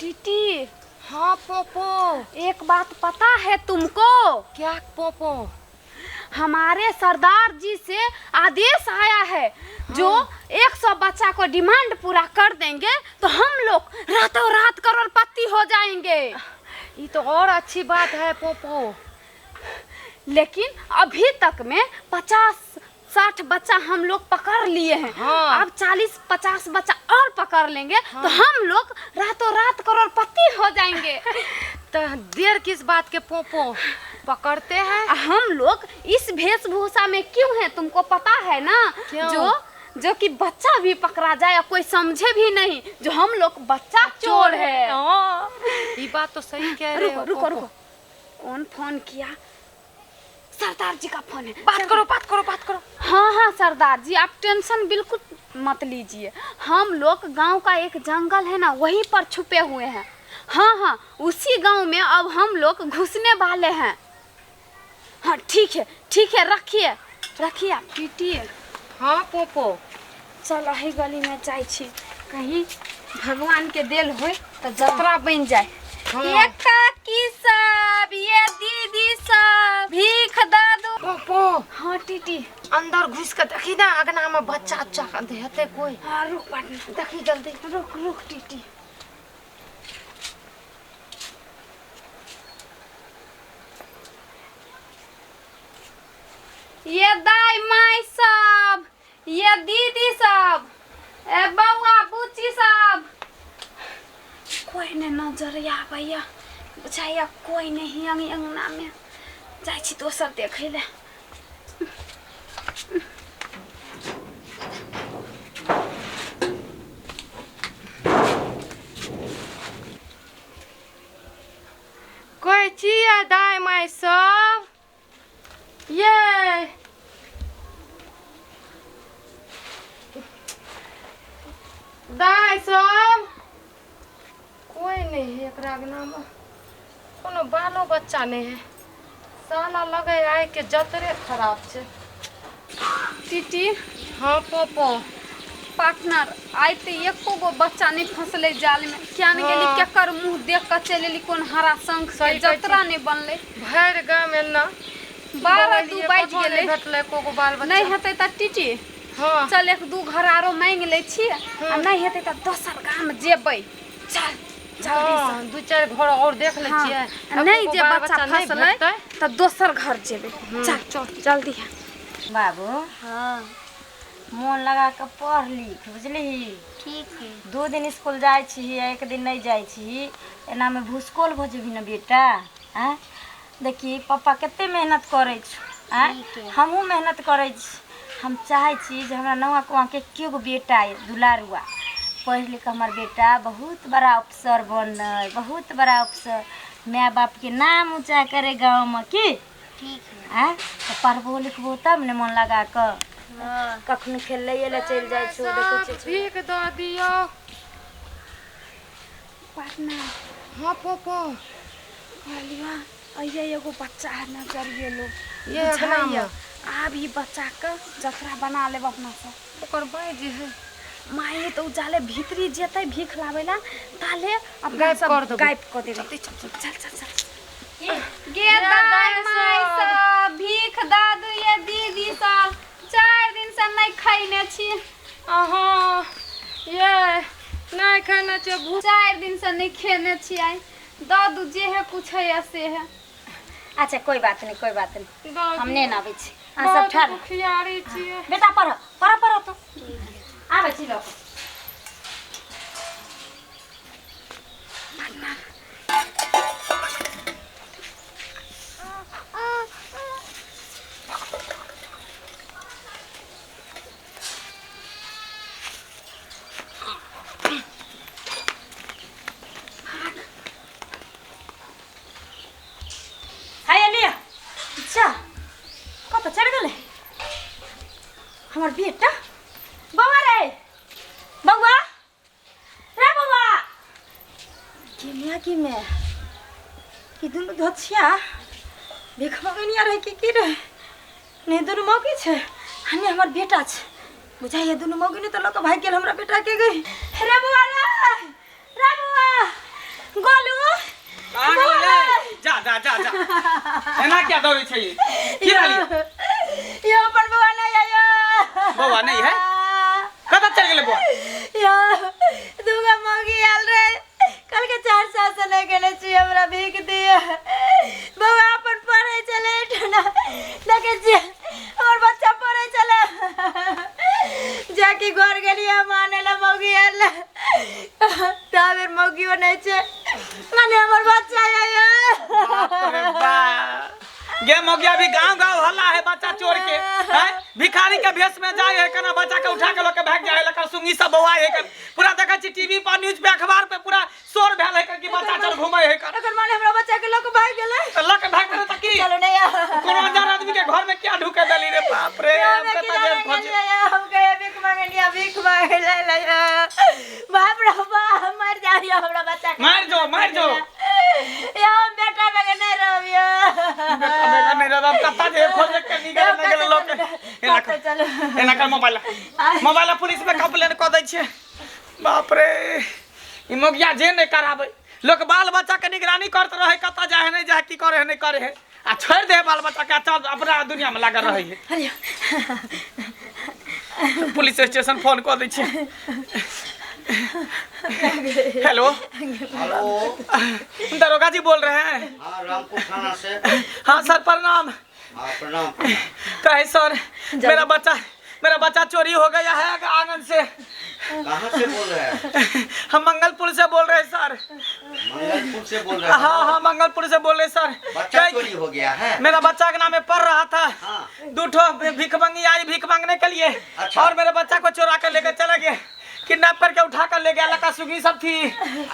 TT. हाँ Poopó. एक बात पता है तुमको? क्या पोपो? हमारे सरदार जी से आदेश आया है। हाँ। जो 100 बच्चा को डिमांड पूरा कर देंगे तो हम लोग रातों रात करोड़पति हो जाएंगे। ये तो और अच्छी बात है पोपो। लेकिन अभी तक में 50-60 बच्चा हम लोग पकड़ लिए हैं। हाँ। अब 40-50 बच्चा और पकड़ लेंगे। हाँ। तो हम लोग रातों रात करोड़पति हो जाएंगे। तो देर किस बात के पोपो? पकड़ते हैं। हम लोग इस वेशभूषा में क्यों हैं तुमको पता है ना? क्यों? जो कि बच्चा भी पकड़ा जाए और कोई समझे भी नहीं जो हम लोग बच्चा चोर है। ये बात तो सही कह रहे हो। रुको। कौन फोन किया? सरदार जी का फोन है। बात करो। हाँ सरदार जी, आप टेंशन बिल्कुल मत लीजिए। हम लोग गांव का एक जंगल है ना, वहीं पर छुपे हुए हैं। हाँ उसी गांव में अब हम लोग घुसने वाले हैं। हाँ ठीक है, रखिए आप पीटिए। हाँ पोपो। चल अही गली में जाई छी, कहीं भगवान के देल होए तो जतरा बन जाए। हाँ। ये काकी सब, ये दीदी सब, भीख दे दो। पोपो। हाँ टीटी। अंदर घुस के देखी ना, अगना में बच्चा देते कोई। हाँ रुक पाटना, देखी जल्दी। रुक टीटी। ये दाई माई सब, ये दीदी सब, ए बउआ बुच्ची सब, कोई ने नजर या भैया बुझाइया कोई नहीं अंगना में। जाई छी दोसर देखे ले। कोई चिया दाई माई सब? ये दाई सब कोई नहीं है। एकरा अंगना में कोनो बालो बच्चा नहीं है। साला लगे आए के जतरे खराब छे। टीटी। हाँ पोपो। पार्टनर आई तो एको गो बच्चा नहीं फंसले जाल में। क्या नहीं गेली केकर मुंह देख के चलेली कोन हरा संग से जतरा नहीं बनले। भर गाँव में ना 12-2 बाज गेले। भेटले को बाल बच्चा नहीं हेतै त टीटी। हाँ चल 1-2 घर आरो मांग ले छी। आ नहीं हेतै त दोसर गांव में जेबै। चल जल्दी से 2-4 घर और देख ले छियै। नहीं जे बच्चा फंसले त दोसर घर जेबै। चल जल्दी। बाबू हाँ मन लगा के पढ़ लिख, बुझली? ठीक है। 2 दिन स्कूल जाय छी, 1 दिन नहीं जाय छी, एना में भूसकोल हो जेबी न बेटा। हैं देखी पापा कते मेहनत करे छ, हमहू मेहनत करे छी। हम चाहे छी जे हमरा नवा कुआ के केगो बेटा है दुलारुआ, पढ़ लिख हमर बेटा बहुत बड़ा अफसर बने, बहुत बड़ा अफसर, माँ बाप के नाम ऊंचा करे गाँव में। की ठीक है। तो पढ़बो लिखबो तब ने मन लगा कर। कखनो खेले ले चल जाय छु, देखो छी भीख दो दियो। पार्टनर। हाँ पोपो। कहलिया अइया एगो बच्चा है नजर गेलो। ये अगना में आब ई बच्चा के जतरा बना लेब अपना से। ओकर बाई जे है माई तो जाले भीतरी जेतै भीख लावेला ताले अब गायब कर देबै। गायब कर देबै। चल गे दाई माई सब, भीख दादू, ये दीदी सब 4 दिन से नहीं खैने छी। हाँ ये नहीं खाना चाहिए। 4 दिन से नहीं खेने छी। आई दादू जे है कुछ है ऐसे है। अच्छा कोई बात नहीं, हमने ना आबै छी। आ सब बहुत ठार दुखियारी छियै। बेटा पढ़ तो आबै छी लो। हाय लिया। अच्छा कत चढ़ गेले हमर बेटा? बउआ रे बउआ केनिया की में कि दुनु धोछिया भीख मंगनिया रहे की रे? ने दुनु मौगी छे, हने हमर बेटा छे। बुझाइए दुनु मौगी ने तो लोक भाग गेल हमरा बेटा के गई। रे बउआ रे बउआ एना क्या दौड़े छै की रहली यो अपन बउआ नहीं आयो बउआ नहीं है कतऽ चल गेलै बउआ यो दूगो मौगी आयल रे कल के 4 साल से ले गेले छी हमरा भीख दिया बउआ अपन पढ़े चले ठना देखे छी हमर बच्चा पढ़े चले जाके घर गेलिए माने ला मौगी आयल ताबेर मौगी नहीं छे माने हमर बच्चा आयो बाप रे बाप गे मोगिया भी गांव हल्ला है बच्चा चोर के हैं भिखारी के भेष में जाए है कना बच्चा के उठा के लोग के भाग जाए लका सुंगी सब बउआ है कर पूरा देखै छी टीवी पर न्यूज पे अखबार पे पूरा शोर भेल है कि बच्चा चोर घुमै है कर अगर माने हमरा बच्चा के लोग भाग गेले लोग के भाग करे त की चलो नहीं कोनो अनजान आदमी के घर में क्या ढुके देली रे बाप रे अब कता जे खोज हम गए भीख मांगे ले बाप रे बाप मर जाइयो हमरा बच्चा मार जो या बेटा में नहीं रहियो बेटा नहीं रह कता जे खोज के निकल न गेल लोग के चलो एना कर मोबाइल पुलिस में कंप्लेंट क दै छै बाप रे ई मोगिया जे नहीं कराबै लोग बाल बच्चा के निगरानी करत रहे कता जाए नहीं जाए की करे नहीं करे है आ छोड़ दे बाल बच्चा के चल अपना दुनिया में लागल रहे है पुलिस स्टेशन फोन कर दै छै हेलो दरोगा जी बोल रहे हैं हाँ रामपुर थाना से। हाँ सर प्रणाम हाँ प्रणाम। कहे सर मेरा बच्चा चोरी हो गया है आंगन से। कहाँ से बोल रहे हैं? हम मंगलपुर से बोल रहे हैं सर। मंगलपुर से बोल रहे हैं? हाँ मंगलपुर से बोल रहे हैं सर। बच्चा चोरी हो गया है? मेरा बच्चा के नाम में पढ़ रहा था। हाँ। 2 भीख मंगी आई भीख मांगने के लिए। अच्छा। और मेरे बच्चा को चुरा कर लेकर चला गया, किडनैप करके उठा कर ले गया। लका सुगी सब थी,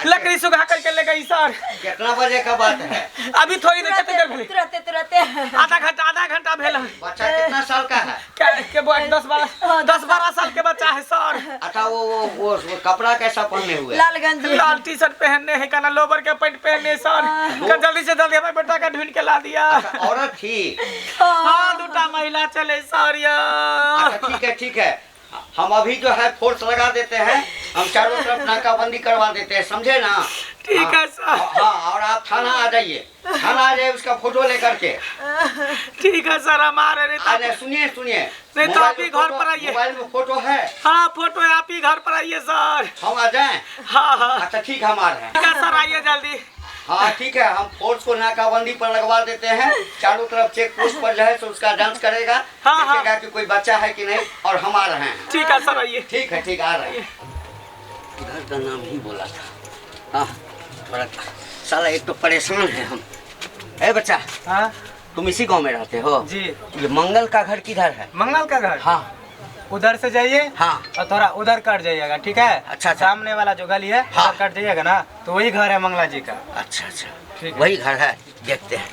लकड़ी सुखा करके ले गई सर। कितना बजे का बात है? अभी थोड़ी देर कितनी देर भेली? तुरंत आधा घंटा भेला। बच्चा कितना साल का है? क्या के वो 10-12 साल के बच्चा है सर। अच्छा वो कपड़ा कैसा पहने हुए? लालगंज लाल टी शर्ट पहनने है, काला लोवर के पैंट पहने सर। का जल्दी से जल्दी हमारे बेटा का ढूंढ के ला दिया। अच्छा, औरत थी? हाँ 2 महिला चले सर यार। अच्छा ठीक है हम अभी जो है फोर्स लगा देते हैं, हम चारों तरफ नाकाबंदी करवा देते हैं, समझे ना? ठीक है सर। हाँ और आप थाना आ जाइए, थाना आ जाइए उसका फोटो लेकर के। ठीक है सर हम आ रहे हैं। सुनिए नहीं तो आप ही घर पर आइए। मोबाइल में फोटो है? हाँ फोटो है, आप ही घर पर आइए सर। हम आ जाएं? हाँ अच्छा ठीक है हम आ रहे हैं। ठीक है सर आइए जल्दी। हाँ ठीक है हम फोर्स को नाकाबंदी पर लगवा देते हैं, चारों तरफ चेक पोस्ट पर जो है तो उसका जांच करेगा, देखेगा कि कोई बच्चा है कि नहीं, और हम आ रहे हैं। ठीक है सर आइए। ठीक आ रहे हैं। घर का नाम ही बोला था। हाँ थोड़ा साला एक तो परेशान है हम। ए बच्चा, हाँ तुम इसी गांव में रहते हो? जी। ये मंगल का घर किधर है? मंगल का घर? हाँ उधर से जाइए। हाँ और थोड़ा उधर कट जाइएगा, ठीक है? अच्छा। सामने वाला जो गली है हाँ। उधर कट जाइएगा ना, तो वही घर है मंगला जी का। अच्छा ठीक है। वही घर है, देखते हैं।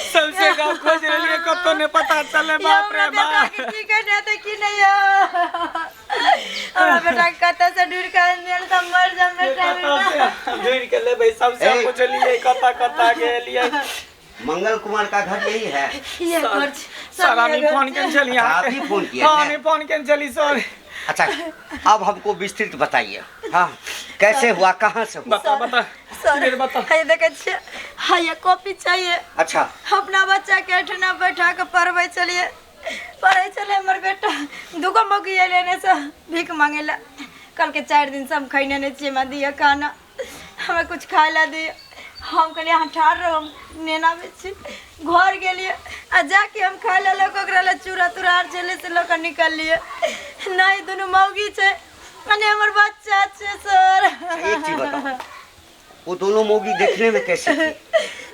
सबसे गाँव खोज रही कब तो नहीं पता चले। बाप रे बाप। की कहने थे कि नहीं हो हमरा बेटा कत से ढूंढ कर मेरे तो मर जा बेटा। ढूंढ के ले भाई, सबसे ए। पूछ लिए कता के लिए। मंगल कुमार का घर यही है? ये कर सर हमें फोन कैंसिल यहाँ। आप ही फोन किए हाँ थे? हमें फोन कैंसिल सर। अच्छा अब हमको विस्तृत बताइए। हाँ कैसे हुआ, कहाँ से हुआ? बता सर बता। हाय देखे छे, हाय ये कॉपी चाहिए। अच्छा अपना बच्चा के ठना बैठा के पढ़वे चलिए, पढ़े चले हमर बेटा। दुगो मौगी लेने से भीख मांगेला। कल के 4 दिन से हम खैने नहीं चाहिए, मैं दिया खाना हमें कुछ खाए ला दिए। हम कहलिए हम ठाड़ रहो नेना बेची घर गेलिए आ जाके हम खाए ला लोग ओकरा ला चूरा तुरार चले से लोग निकल लिए। नहीं दोनों मौगी छे माने हमर बच्चा छे सर। एक चीज बताओ, वो दोनों मौगी देखने में कैसे थी?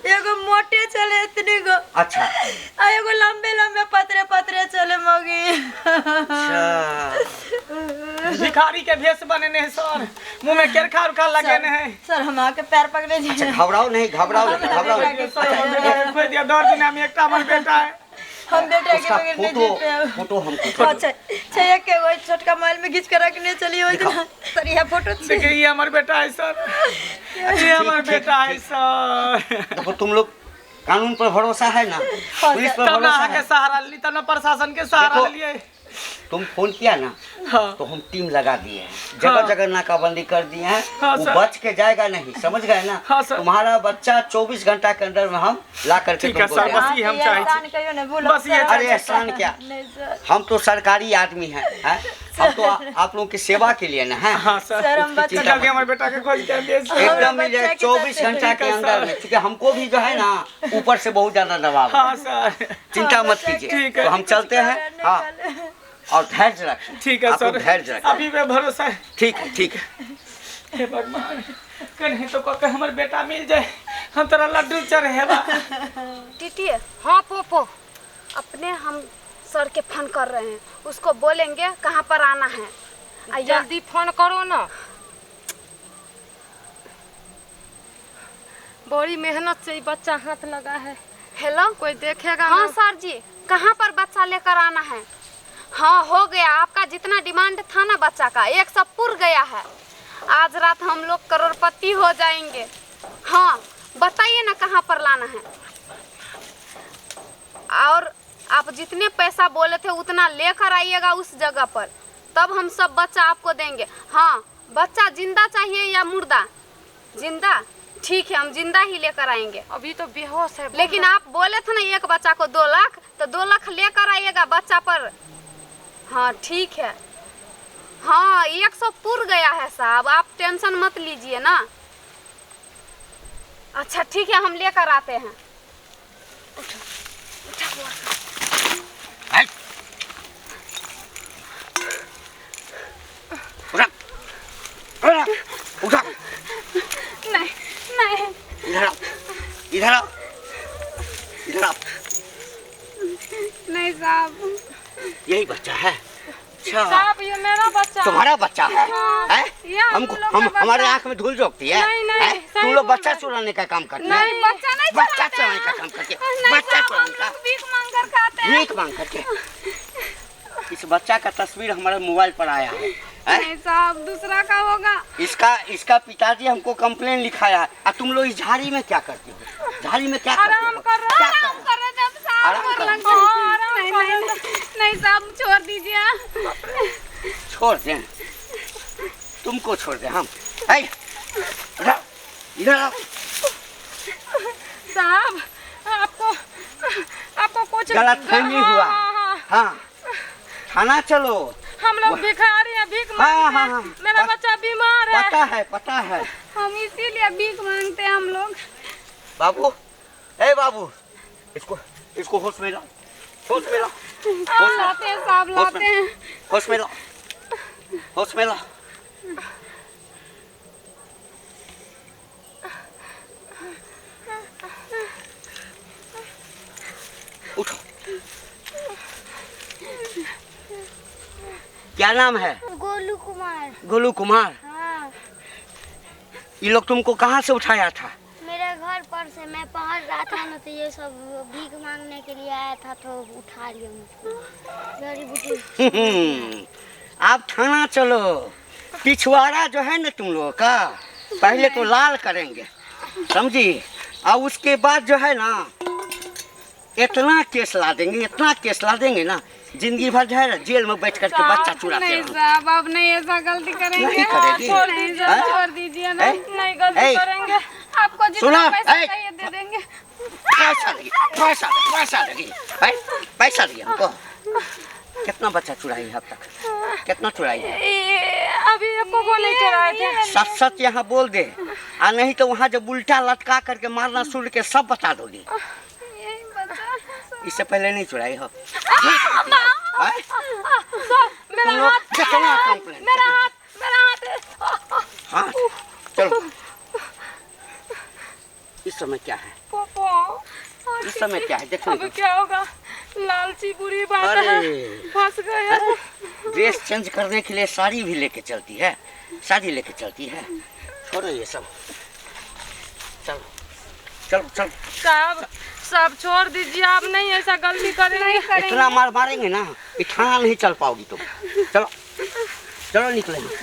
एगो मोटे चले इतने गो, अच्छा आ एगो लंबे लंबे पतरे पतरे चले मौगी। अच्छा भिखारी के भेष बने हैं सर, मुंह में केरखा उरखा लगेने हैं। सर हम आके पैर पकड़े जी। अच्छा घबराओ नहीं खोज दिया 2 दिन में एकटा हमर बेटा है। हम बेटा के उसका बगैर नहीं जी पे। फोटो हमको अच्छा छे के वो छोटका मोबाइल में खींच के रखने चली हो दिन। सर ये फोटो देखिए ये हमार बेटा है सर, ये हमार बेटा है सर। देखो तुम लोग कानून पर भरोसा है ना, पुलिस पर तब ना भरोसा के है? सहारा ली, तब ना प्रशासन के सहारा देखो, लिए। तुम फोन किया ना हाँ तो हम टीम लगा दिए हैं, जगह जगह नाकाबंदी कर दिए हैं। हाँ, वो सर। बच के जाएगा नहीं, समझ गए ना। हाँ, सर। तुम्हारा बच्चा 24 घंटा के अंदर में हम ला करके ठीक है, तुमको सर, देंगे। बस ये हम चाहे एहसान कहियो ना, बोलो बस ये सर। अरे एहसान क्या, नहीं सर। हम तो सरकारी आदमी हैं, हैं? हम तो आप लोगों की सेवा के लिए ना है। हाँ सर सर हम बच्चा चल के हमारे बेटा के खोज के दे एकदम मिल जाए बच्चा के 24 साथ घंटा के ठीक है, अंदर सर। में, क्योंकि हमको भी जो है ना ऊपर से बहुत ज्यादा दबाव है। हाँ सर चिंता मत कीजिए, ठीक है। तो हम चलते हैं। हाँ, और धैर्य रखें। ठीक है आपको सर, धैर्य रखें। अभी पे भरोसा है। ठीक है, ठीक है। हे भगवान, कहीं तो कह हमारे बेटा मिल जाए, हम तेरा लड्डू चढ़ेबा। टीटी हाँ पोपो, अपने हम सर के फोन कर रहे हैं, उसको बोलेंगे कहाँ पर आना है। जल्दी फोन करो ना, बड़ी मेहनत से ये बच्चा हाथ लगा है। हेलो, कोई देखेगा हाँ ना। सर जी, कहाँ पर बच्चा लेकर आना है? हाँ हो गया, आपका जितना डिमांड था ना बच्चा का 100 पूर गया है। आज रात हम लोग करोड़पति हो जाएंगे। हाँ बताइए ना कहाँ पर लाना है, और आप जितने पैसा बोले थे उतना लेकर आइएगा उस जगह पर, तब हम सब बच्चा आपको देंगे। हाँ बच्चा जिंदा चाहिए या मुर्दा? जिंदा, ठीक है हम जिंदा ही लेकर आएंगे। अभी तो बेहोश है। लेकिन आप बोले थे ना एक बच्चा को 2 लाख, तो 2 लाख लेकर आइएगा बच्चा पर। हाँ ठीक है, हाँ 100 पूर गया है साहब, आप टेंशन मत लीजिए ना। अच्छा ठीक है, हम लेकर आते हैं। है? उठा, उठा, उठा। नहीं नहीं इधर आओ, इधर आओ, इधर आओ। नहीं साहब, यही बच्चा है? अच्छा, साहब ये मेरा बच्चा है। तुम्हारा बच्चा है? हाँ, हैं? ये हम हमको लोग का हम बच्चा हमारे है। आंख में धूल झोंकती है? नहीं, नहीं, हैं? सही तुम लोग बोल बच्चा रहे। चुराने का काम करते नहीं, हैं? बच्चा नहीं बच्चा चुराते चुराने का हैं। काम करके, नहीं बच्चा साहब, हम चुराने का लोग भीख मांग कर खाते हैं। भीख मांग करके। इस बच्चा का तस्वीर हमारे मोबाइल पर आया है, हैं? नहीं साहब, दूसरा का होगा। इसका पिताजी हमको कंप्लेन लिखाया है। और तुम लोग इस झाड़ी में क्या करते हो? झाड़ी में क्या करते हो? आराम कर रहा क्या है, कर आराम कर रहे थे हम साहब, आराम और कर लग रहे नहीं नहीं नहीं नहीं साहब, छोड़ दीजिए। छोड़ दें, तुमको छोड़ दें हम। ऐ, इधर आओ, इधर आओ। साहब आपको कुछ गलतफहमी हाँ, हुआ। हाँ, हाँ। हाँ, थाना चलो। हम लोग भिखारी हैं, भीख हाँ, मांगते हाँ, हैं। हाँ। मेरा बच्चा बीमार है। पता है, पता है। हम इसीलिए भीख मांगते हैं हम लोग। बाबू, ए बाबू, इसको होश में लाओ, होश में लाओ, होश में लाते हैं साहब, होश लाते में, हैं। होश में लाओ, होश में लाओ। उठो। क्या नाम है? गोलू कुमार। गोलू कुमार। हाँ, ये लोग तुमको कहाँ से उठाया था? मेरे घर पर से मैं पहुंच रहा था ना, तो ये सब भीख मांगने के लिए आया था, तो उठा लिया मुझको। जड़ी बूटी। आप थाना चलो। पिछवाड़ा जो है ना तुम लोगों का, पहले तो लाल करेंगे, समझी? और उसके बाद जो है ना इतना केस ला देंगे, इतना केस ला देंगे ना, जिंदगी भर जो है ना जेल में बैठ करके बच्चा चुराते नहीं रहो। साहब, अब नहीं ऐसा गलती करेंगे। नहीं करेगी। छोड़ दीजिए, हैं? छोड़ दीजिए ना। हैं? नहीं गलती हैं? करेंगे। आपको सुनो, जितना पैसा हैं? चाहिए दे देंगे। पैसा लगी, पैसा लगी, पैसा लगी, पैसा दिया हमको। कितना बच्चा चुराई है अब तक? कितना चुराई है? अभी आपको गोली चलाए थे। सच सच यहाँ बोल दे, और नहीं तो वहाँ जब उल्टा लटका करके मारना शुरू के सब बता दोगी। यही बच्चा। इससे पहले नहीं चुराई हो? मेरा तुम लोग हाथ, कितना कंप्लेंट? मेरा हाथ। हाँ, चलो। इस समय क्या है? पोपो इस समय क्या है? देखो। अब क्या होगा? लालची बुरी बात है, अरे फंस गए। ड्रेस चेंज करने के लिए साड़ी भी लेके चलती है, साड़ी लेके चलती है। छोड़ो ये सब, चलो चलो चलो। साहब सब छोड़ दीजिए, आप नहीं ऐसा गलती करेंगे। इतना मार मारेंगे ना, थाना नहीं चल पाओगी तुम। चलो चलो निकलेंगे।